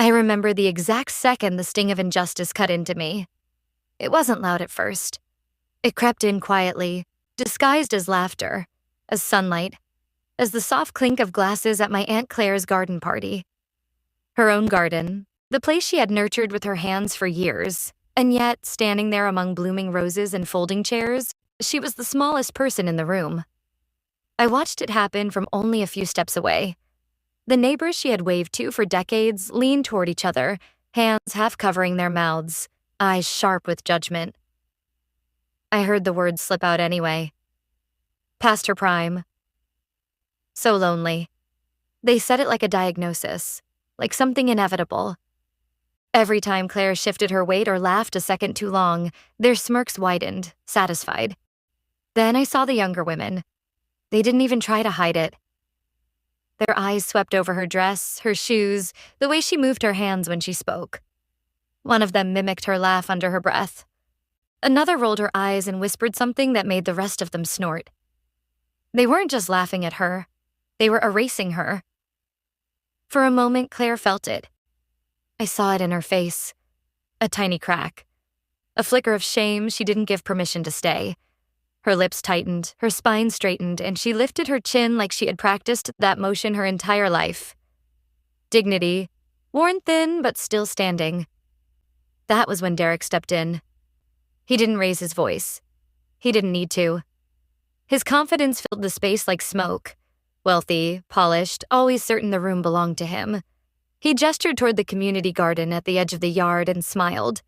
I remember the exact second the sting of injustice cut into me. It wasn't loud at first. It crept in quietly, disguised as laughter, as sunlight, as the soft clink of glasses at my Aunt Claire's garden party. Her own garden, the place she had nurtured with her hands for years, and yet, standing there among blooming roses and folding chairs, she was the smallest person in the room. I watched it happen from only a few steps away. The neighbors she had waved to for decades leaned toward each other, hands half covering their mouths, eyes sharp with judgment. I heard the words slip out anyway. Past her prime. So lonely. They said it like a diagnosis, like something inevitable. Every time Claire shifted her weight or laughed a second too long, their smirks widened, satisfied. Then I saw the younger women. They didn't even try to hide it. Their eyes swept over her dress, her shoes, the way she moved her hands when she spoke. One of them mimicked her laugh under her breath. Another rolled her eyes and whispered something that made the rest of them snort. They weren't just laughing at her. They were erasing her. For a moment, Claire felt it. I saw it in her face. A tiny crack. A flicker of shame she didn't give permission to stay. Her lips tightened, her spine straightened, and she lifted her chin like she had practiced that motion her entire life. Dignity, worn thin but still standing. That was when Derek stepped in. He didn't raise his voice. He didn't need to. His confidence filled the space like smoke. Wealthy, polished, always certain the room belonged to him. He gestured toward the community garden at the edge of the yard and smiled.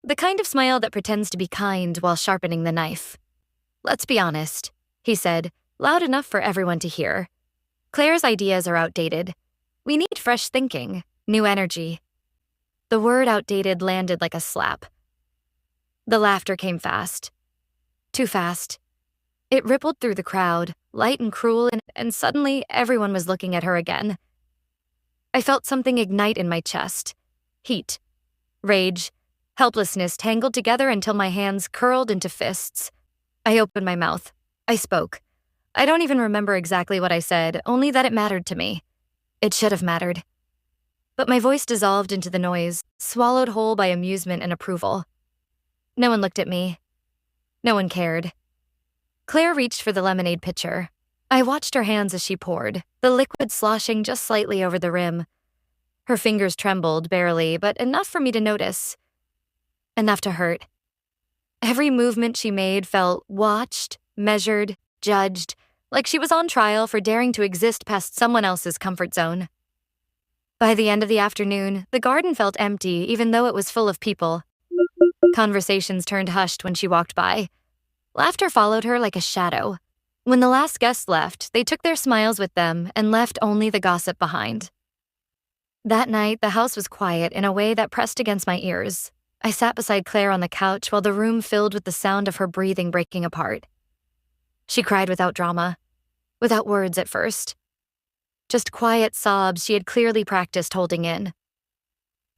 The kind of smile that pretends to be kind while sharpening the knife. "Let's be honest," he said, loud enough for everyone to hear. "Claire's ideas are outdated. We need fresh thinking, new energy." The word outdated landed like a slap. The laughter came fast. Too fast. It rippled through the crowd, light and cruel, and suddenly everyone was looking at her again. I felt something ignite in my chest. Heat. Rage. Helplessness tangled together until my hands curled into fists. I opened my mouth. I spoke. I don't even remember exactly what I said, only that it mattered to me. It should have mattered. But my voice dissolved into the noise, swallowed whole by amusement and approval. No one looked at me. No one cared. Claire reached for the lemonade pitcher. I watched her hands as she poured, the liquid sloshing just slightly over the rim. Her fingers trembled, barely, but enough for me to notice. Enough to hurt. Every movement she made felt watched, measured, judged, like she was on trial for daring to exist past someone else's comfort zone. By the end of the afternoon, the garden felt empty even though it was full of people. Conversations turned hushed when she walked by. Laughter followed her like a shadow. When the last guests left, they took their smiles with them and left only the gossip behind. That night, the house was quiet in a way that pressed against my ears. I sat beside Claire on the couch while the room filled with the sound of her breathing breaking apart. She cried without drama, without words at first. Just quiet sobs she had clearly practiced holding in.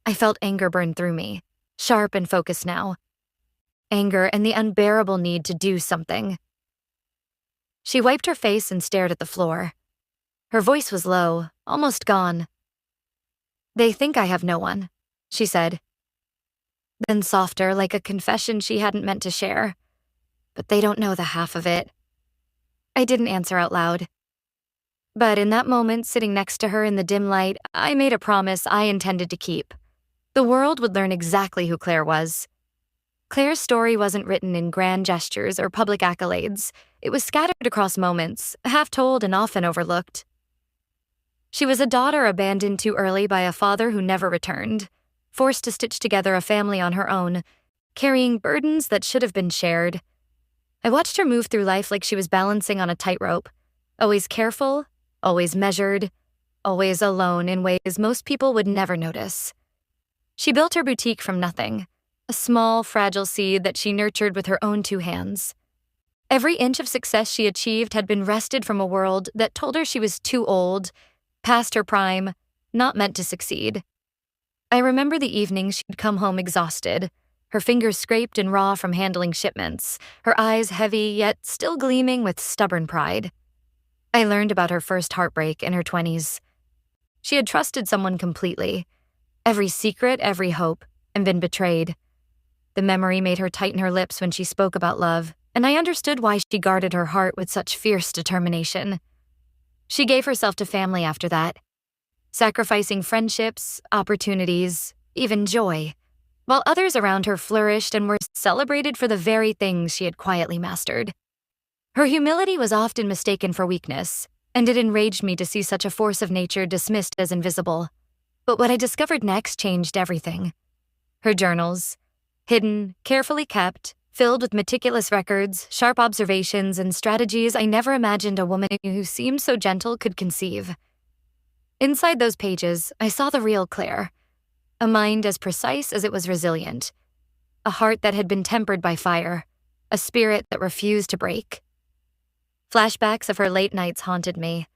I felt anger burn through me, sharp and focused now. Anger and the unbearable need to do something. She wiped her face and stared at the floor. Her voice was low, almost gone. "They think I have no one," she said. Then softer, like a confession she hadn't meant to share. "But they don't know the half of it." I didn't answer out loud. But in that moment, sitting next to her in the dim light, I made a promise I intended to keep. The world would learn exactly who Claire was. Claire's story wasn't written in grand gestures or public accolades. It was scattered across moments, half told and often overlooked. She was a daughter abandoned too early by a father who never returned, forced to stitch together a family on her own, carrying burdens that should have been shared. I watched her move through life like she was balancing on a tightrope, always careful, always measured, always alone in ways most people would never notice. She built her boutique from nothing, a small, fragile seed that she nurtured with her own two hands. Every inch of success she achieved had been wrested from a world that told her she was too old, past her prime, not meant to succeed. I remember the evenings she'd come home exhausted, her fingers scraped and raw from handling shipments, her eyes heavy yet still gleaming with stubborn pride. I learned about her first heartbreak in her 20s. She had trusted someone completely. every secret, every hope, and been betrayed. The memory made her tighten her lips when she spoke about love, and I understood why she guarded her heart with such fierce determination. She gave herself to family after that, sacrificing friendships, opportunities, even joy, while others around her flourished and were celebrated for the very things she had quietly mastered. Her humility was often mistaken for weakness, and it enraged me to see such a force of nature dismissed as invisible. But what I discovered next changed everything. Her journals, hidden, carefully kept, filled with meticulous records, sharp observations, and strategies I never imagined a woman who seemed so gentle could conceive. Inside those pages, I saw the real Claire, a mind as precise as it was resilient, a heart that had been tempered by fire, a spirit that refused to break. Flashbacks of her late nights haunted me.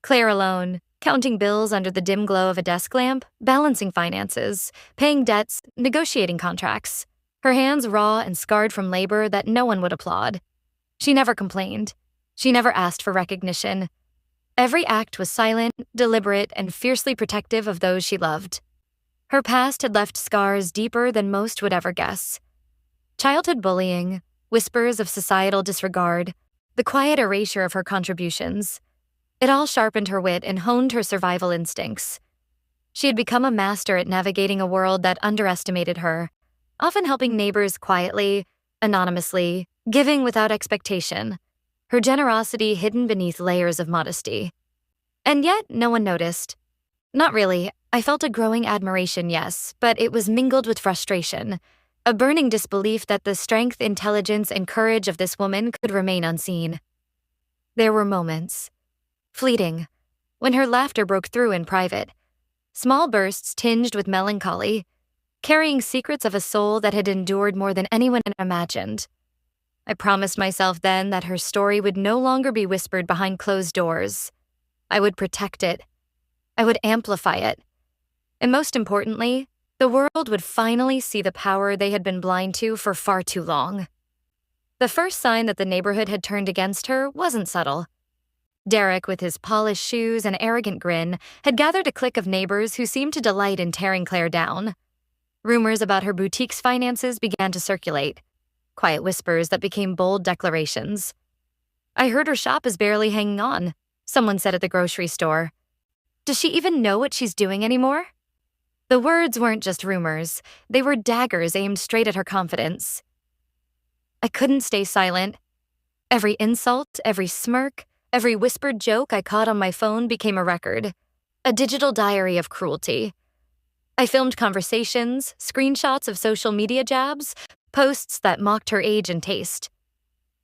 Claire alone, counting bills under the dim glow of a desk lamp, balancing finances, paying debts, negotiating contracts, her hands raw and scarred from labor that no one would applaud. She never complained. She never asked for recognition. Every act was silent, deliberate, and fiercely protective of those she loved. Her past had left scars deeper than most would ever guess. Childhood bullying, whispers of societal disregard, the quiet erasure of her contributions. It all sharpened her wit and honed her survival instincts. She had become a master at navigating a world that underestimated her, often helping neighbors quietly, anonymously, giving without expectation, her generosity hidden beneath layers of modesty. And yet, no one noticed. Not really. I felt a growing admiration, yes, but it was mingled with frustration, a burning disbelief that the strength, intelligence, and courage of this woman could remain unseen. There were moments, fleeting, when her laughter broke through in private, small bursts tinged with melancholy, carrying secrets of a soul that had endured more than anyone imagined. I promised myself then that her story would no longer be whispered behind closed doors. I would protect it. I would amplify it. And most importantly, the world would finally see the power they had been blind to for far too long. The first sign that the neighborhood had turned against her wasn't subtle. Derek, with his polished shoes and arrogant grin, had gathered a clique of neighbors who seemed to delight in tearing Claire down. Rumors about her boutique's finances began to circulate, quiet whispers that became bold declarations. "I heard her shop is barely hanging on," someone said at the grocery store. "Does she even know what she's doing anymore?" The words weren't just rumors, they were daggers aimed straight at her confidence. I couldn't stay silent. Every insult, every smirk, every whispered joke I caught on my phone became a record, a digital diary of cruelty. I filmed conversations, screenshots of social media jabs, posts that mocked her age and taste.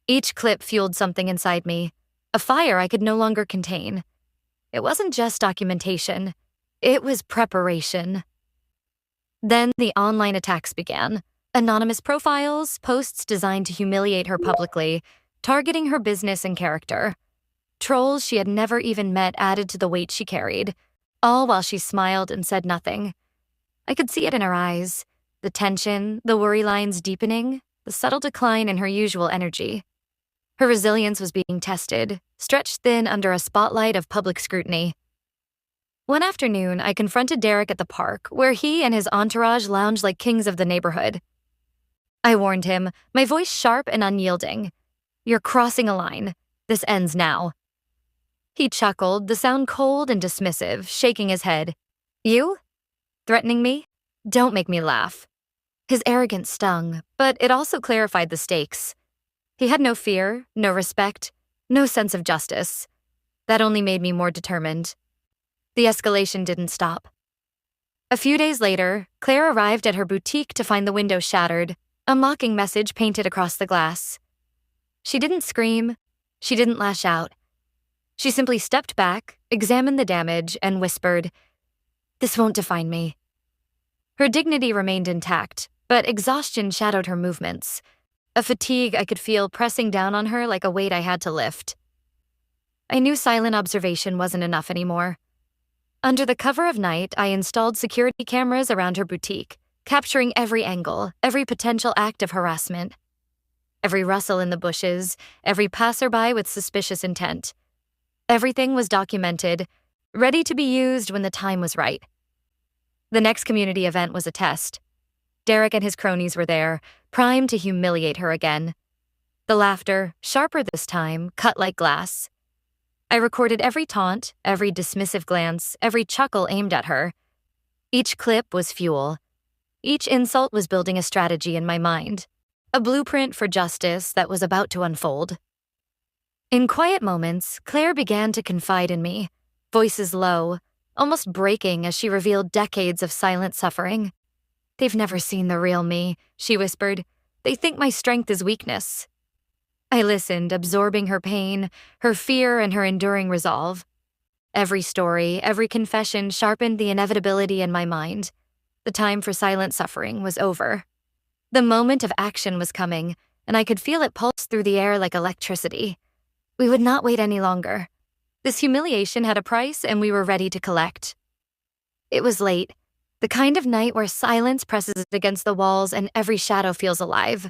Each clip fueled something inside me, a fire I could no longer contain. It wasn't just documentation, it was preparation. Then the online attacks began. Anonymous profiles, posts designed to humiliate her publicly, targeting her business and character. Trolls she had never even met added to the weight she carried, all while she smiled and said nothing. I could see it in her eyes, the tension, the worry lines deepening, the subtle decline in her usual energy. Her resilience was being tested, stretched thin under a spotlight of public scrutiny. One afternoon, I confronted Derek at the park, where he and his entourage lounged like kings of the neighborhood. I warned him, my voice sharp and unyielding. "You're crossing a line. This ends now." He chuckled, the sound cold and dismissive, shaking his head. "You? Threatening me? Don't make me laugh." His arrogance stung, but it also clarified the stakes. He had no fear, no respect, no sense of justice. That only made me more determined. The escalation didn't stop. A few days later, Claire arrived at her boutique to find the window shattered, a mocking message painted across the glass. She didn't scream. She didn't lash out. She simply stepped back, examined the damage, and whispered, "This won't define me." Her dignity remained intact, but exhaustion shadowed her movements, a fatigue I could feel pressing down on her like a weight I had to lift. I knew silent observation wasn't enough anymore. Under the cover of night, I installed security cameras around her boutique, capturing every angle, every potential act of harassment. Every rustle in the bushes, every passerby with suspicious intent. Everything was documented, ready to be used when the time was right. The next community event was a test. Derek and his cronies were there, primed to humiliate her again. The laughter, sharper this time, cut like glass. I recorded every taunt, every dismissive glance, every chuckle aimed at her. Each clip was fuel. Each insult was building a strategy in my mind, a blueprint for justice that was about to unfold. In quiet moments, Claire began to confide in me, voices low, almost breaking as she revealed decades of silent suffering. "They've never seen the real me," she whispered. "They think my strength is weakness." I listened, absorbing her pain, her fear, and her enduring resolve. Every story, every confession sharpened the inevitability in my mind. The time for silent suffering was over. The moment of action was coming, and I could feel it pulse through the air like electricity. We would not wait any longer. This humiliation had a price, and we were ready to collect. It was late, the kind of night where silence presses against the walls and every shadow feels alive.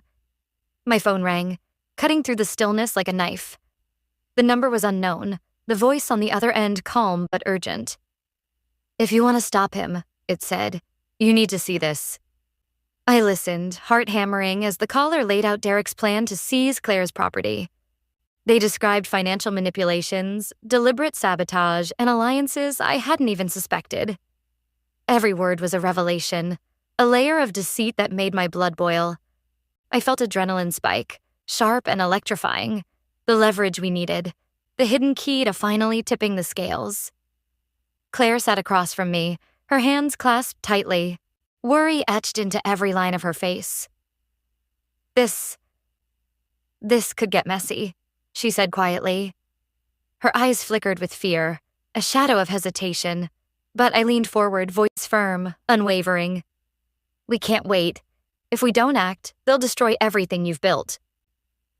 My phone rang, cutting through the stillness like a knife. The number was unknown, the voice on the other end calm but urgent. "If you want to stop him," it said, "you need to see this." I listened, heart hammering, as the caller laid out Derek's plan to seize Claire's property. They described financial manipulations, deliberate sabotage, and alliances I hadn't even suspected. Every word was a revelation, a layer of deceit that made my blood boil. I felt adrenaline spike, sharp and electrifying, the leverage we needed, the hidden key to finally tipping the scales. Claire sat across from me, her hands clasped tightly, worry etched into every line of her face. This could get messy," she said quietly. Her eyes flickered with fear, a shadow of hesitation, but I leaned forward, voice firm, unwavering. "We can't wait. If we don't act, they'll destroy everything you've built."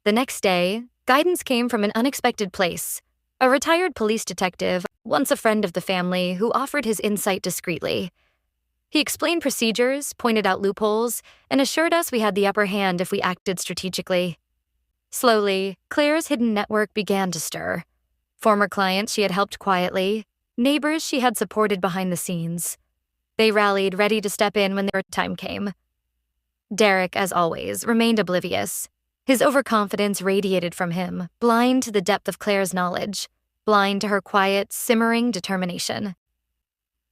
The next day, guidance came from an unexpected place, a retired police detective, once a friend of the family, who offered his insight discreetly. He explained procedures, pointed out loopholes, and assured us we had the upper hand if we acted strategically. Slowly, Claire's hidden network began to stir. Former clients she had helped quietly, neighbors she had supported behind the scenes. They rallied, ready to step in when their time came. Derek, as always, remained oblivious. His overconfidence radiated from him, blind to the depth of Claire's knowledge, blind to her quiet, simmering determination.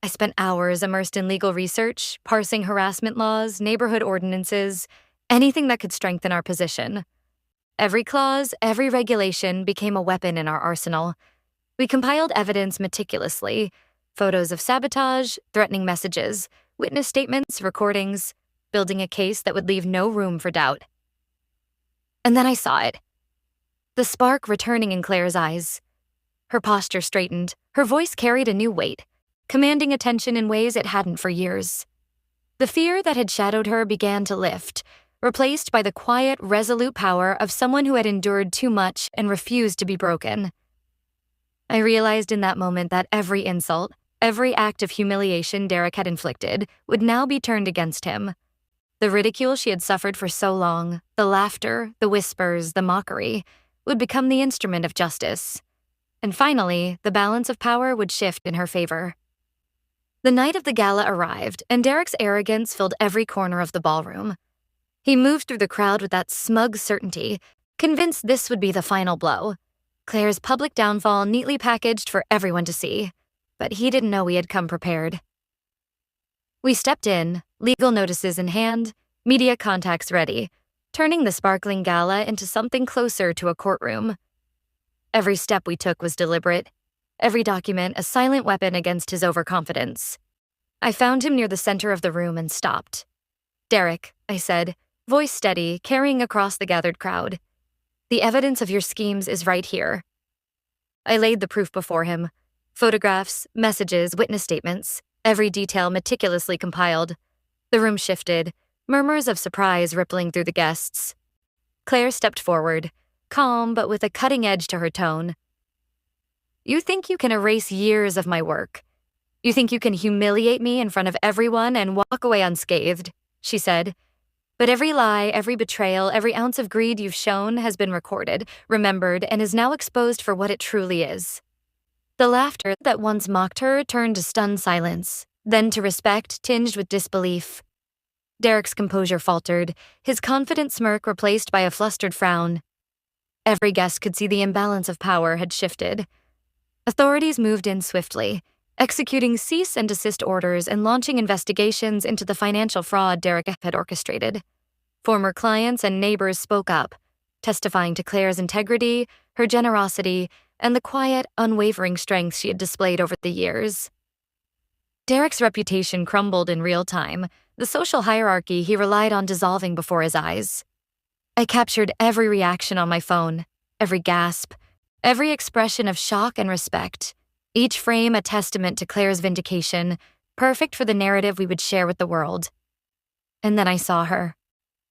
I spent hours immersed in legal research, parsing harassment laws, neighborhood ordinances, anything that could strengthen our position. Every clause, every regulation became a weapon in our arsenal. We compiled evidence meticulously, photos of sabotage, threatening messages, witness statements, recordings, building a case that would leave no room for doubt. And then I saw it. The spark returning in Claire's eyes. Her posture straightened, her voice carried a new weight, commanding attention in ways it hadn't for years. The fear that had shadowed her began to lift, replaced by the quiet, resolute power of someone who had endured too much and refused to be broken. I realized in that moment that every insult, every act of humiliation Derek had inflicted, would now be turned against him. The ridicule she had suffered for so long, the laughter, the whispers, the mockery, would become the instrument of justice. And finally, the balance of power would shift in her favor. The night of the gala arrived, and Derek's arrogance filled every corner of the ballroom. He moved through the crowd with that smug certainty, convinced this would be the final blow. Claire's public downfall neatly packaged for everyone to see. But he didn't know we had come prepared. We stepped in, legal notices in hand, media contacts ready, turning the sparkling gala into something closer to a courtroom. Every step we took was deliberate, every document a silent weapon against his overconfidence. I found him near the center of the room and stopped. "Derek," I said, voice steady, carrying across the gathered crowd. "The evidence of your schemes is right here." I laid the proof before him. Photographs, messages, witness statements, every detail meticulously compiled. The room shifted, murmurs of surprise rippling through the guests. Claire stepped forward, calm but with a cutting edge to her tone. "You think you can erase years of my work. You think you can humiliate me in front of everyone and walk away unscathed," she said. "But every lie, every betrayal, every ounce of greed you've shown has been recorded, remembered, and is now exposed for what it truly is." The laughter that once mocked her turned to stunned silence, then to respect tinged with disbelief. Derek's composure faltered, his confident smirk replaced by a flustered frown. Every guest could see the imbalance of power had shifted. Authorities moved in swiftly, executing cease and desist orders and launching investigations into the financial fraud Derek had orchestrated. Former clients and neighbors spoke up, testifying to Claire's integrity, her generosity, and the quiet, unwavering strength she had displayed over the years. Derek's reputation crumbled in real time, the social hierarchy he relied on dissolving before his eyes. I captured every reaction on my phone, every gasp, every expression of shock and respect, each frame a testament to Claire's vindication, perfect for the narrative we would share with the world. And then I saw her,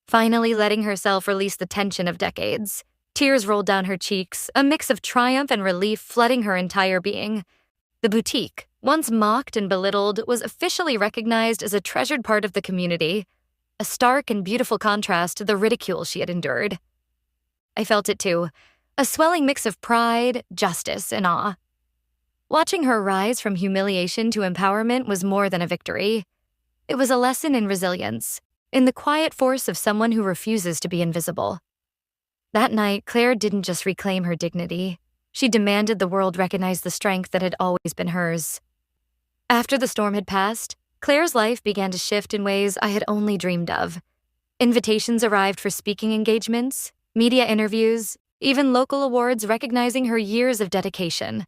finally letting herself release the tension of decades. Tears rolled down her cheeks, a mix of triumph and relief flooding her entire being. The boutique, once mocked and belittled, was officially recognized as a treasured part of the community, a stark and beautiful contrast to the ridicule she had endured. I felt it too, a swelling mix of pride, justice, and awe. Watching her rise from humiliation to empowerment was more than a victory. It was a lesson in resilience, in the quiet force of someone who refuses to be invisible. That night, Claire didn't just reclaim her dignity. She demanded the world recognize the strength that had always been hers. After the storm had passed, Claire's life began to shift in ways I had only dreamed of. Invitations arrived for speaking engagements, media interviews, even local awards recognizing her years of dedication.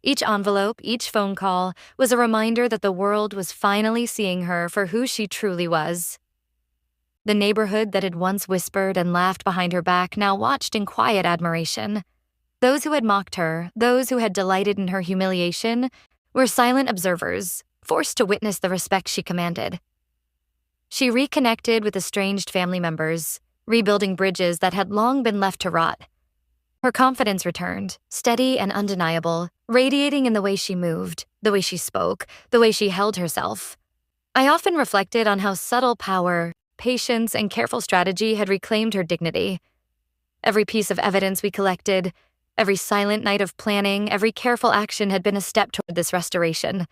Each envelope, each phone call, was a reminder that the world was finally seeing her for who she truly was. The neighborhood that had once whispered and laughed behind her back now watched in quiet admiration. Those who had mocked her, those who had delighted in her humiliation, were silent observers, forced to witness the respect she commanded. She reconnected with estranged family members, rebuilding bridges that had long been left to rot. Her confidence returned, steady and undeniable, radiating in the way she moved, the way she spoke, the way she held herself. I often reflected on how subtle power, patience, and careful strategy had reclaimed her dignity. Every piece of evidence we collected, every silent night of planning, every careful action had been a step toward this restoration.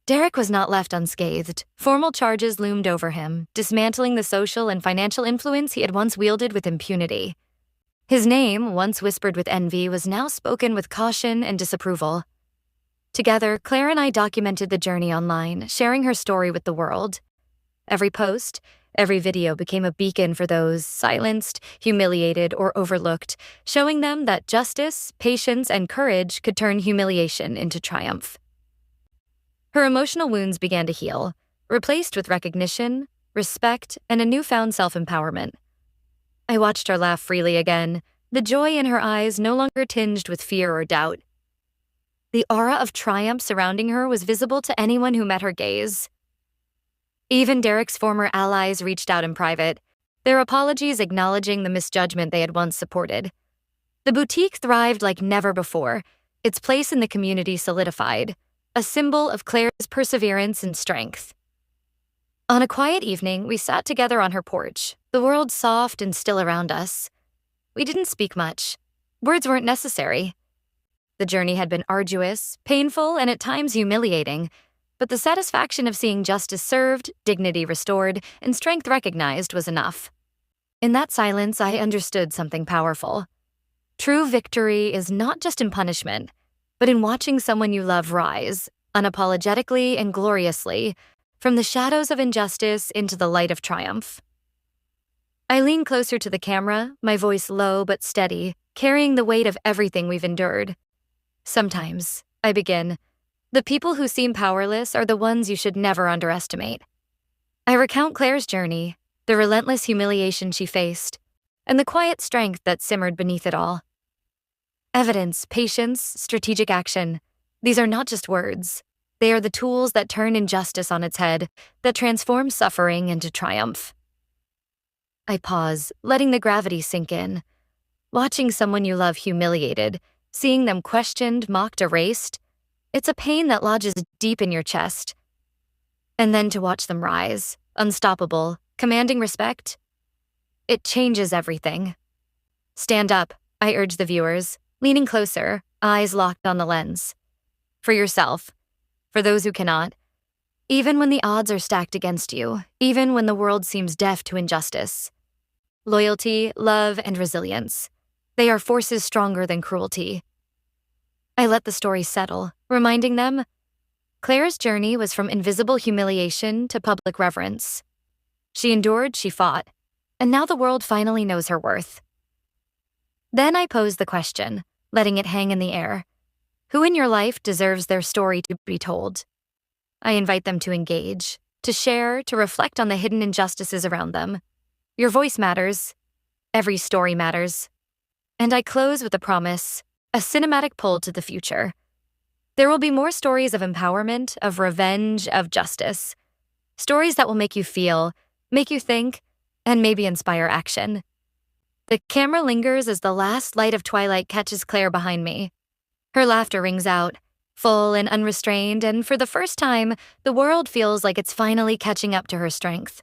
Derek was not left unscathed. Formal charges loomed over him, dismantling the social and financial influence he had once wielded with impunity. His name, once whispered with envy, was now spoken with caution and disapproval. Together, Claire and I documented the journey online, sharing her story with the world. Every post, every video became a beacon for those silenced, humiliated, or overlooked, showing them that justice, patience, and courage could turn humiliation into triumph. Her emotional wounds began to heal, replaced with recognition, respect, and a newfound self-empowerment. I watched her laugh freely again, the joy in her eyes no longer tinged with fear or doubt. The aura of triumph surrounding her was visible to anyone who met her gaze. Even Derek's former allies reached out in private, their apologies acknowledging the misjudgment they had once supported. The boutique thrived like never before, its place in the community solidified, a symbol of Claire's perseverance and strength. On a quiet evening, we sat together on her porch, the world soft and still around us. We didn't speak much. Words weren't necessary. The journey had been arduous, painful, and at times humiliating, but the satisfaction of seeing justice served, dignity restored, and strength recognized was enough. In that silence, I understood something powerful. True victory is not just in punishment, but in watching someone you love rise, unapologetically and gloriously, from the shadows of injustice into the light of triumph. I leaned closer to the camera, my voice low but steady, carrying the weight of everything we've endured. Sometimes, I begin, the people who seem powerless are the ones you should never underestimate. I recount Claire's journey, the relentless humiliation she faced, and the quiet strength that simmered beneath it all. Evidence, patience, strategic action, these are not just words. They are the tools that turn injustice on its head, that transform suffering into triumph. I pause, letting the gravity sink in. Watching someone you love humiliated, seeing them questioned, mocked, erased, it's a pain that lodges deep in your chest. And then to watch them rise, unstoppable, commanding respect, it changes everything. Stand up, I urge the viewers, leaning closer, eyes locked on the lens. For yourself. For those who cannot, Even when the odds are stacked against you, even when the world seems deaf to injustice. Loyalty, love, and resilience. They are forces stronger than cruelty. I let the story settle, reminding them Claire's journey was from invisible humiliation to public reverence. She endured, she fought, and now the world finally knows her worth. Then I posed the question, letting it hang in the air. Who in your life deserves their story to be told? I invite them to engage, to share, to reflect on the hidden injustices around them. Your voice matters. Every story matters. And I close with a promise, a cinematic pull to the future. There will be more stories of empowerment, of revenge, of justice. Stories that will make you feel, make you think, and maybe inspire action. The camera lingers as the last light of twilight catches Claire behind me. Her laughter rings out, full and unrestrained, and for the first time, the world feels like it's finally catching up to her strength.